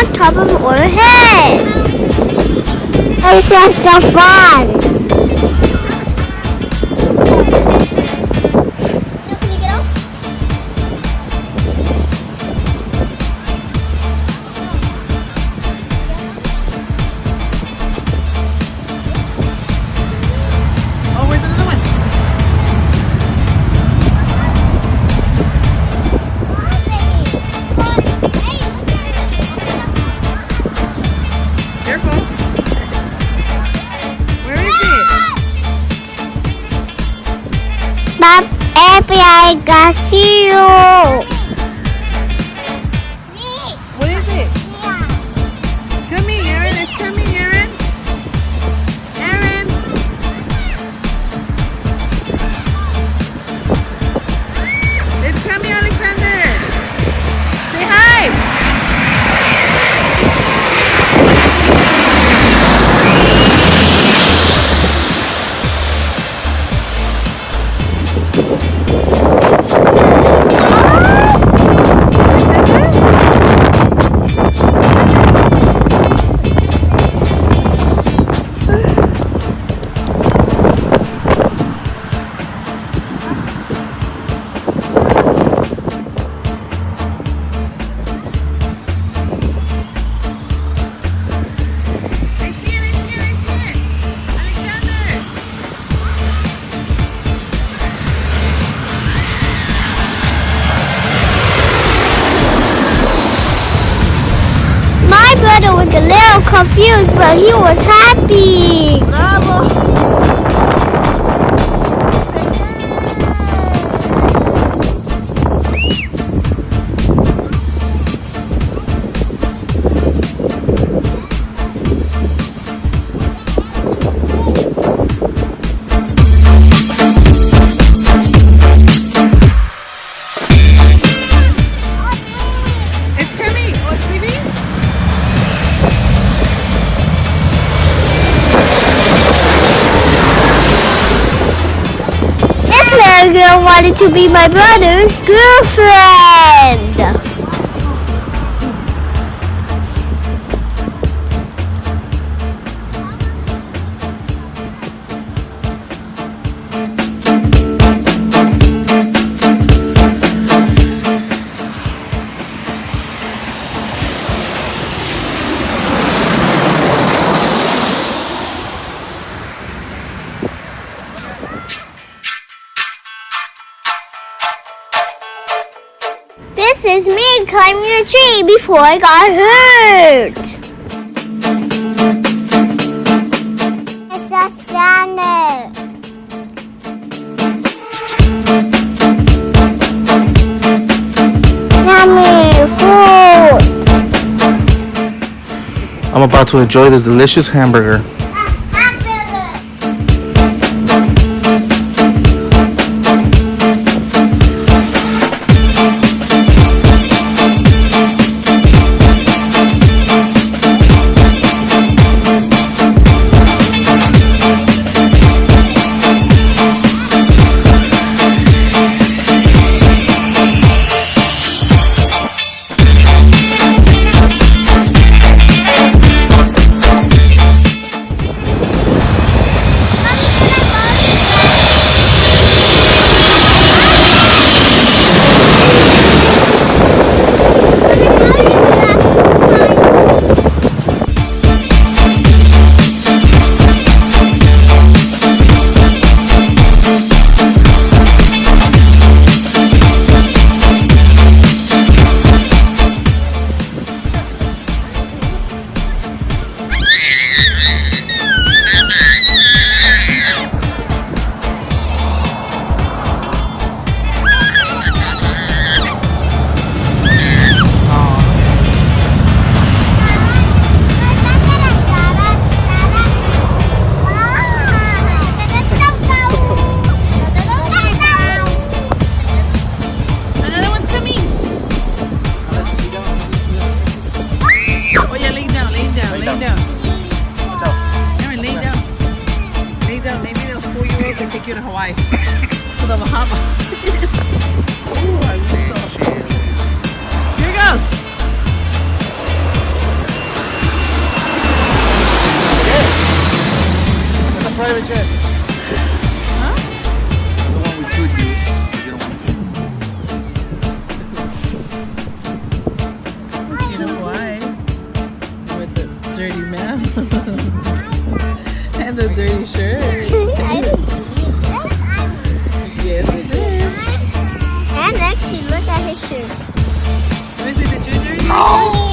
on top of our heads. This is so fun. I got you. What is it? Come here, Aaron. It's coming, Aaron. Aaron. It's coming, Alexander. Say hi. brother was a little confused, but he was happy. Bravo! Girl wanted to be my brother's girlfriend. This is me climbing the tree before I got hurt. It's a sander. Yummy food. I'm about to enjoy this delicious hamburger. Take you to Hawaii. To the Bahamas. Ooh, I wish so. Here you go. And the dirty shirt. I didn't do that. Yes, it did. And actually, look at his shirt. Let me see the ginger. Oh.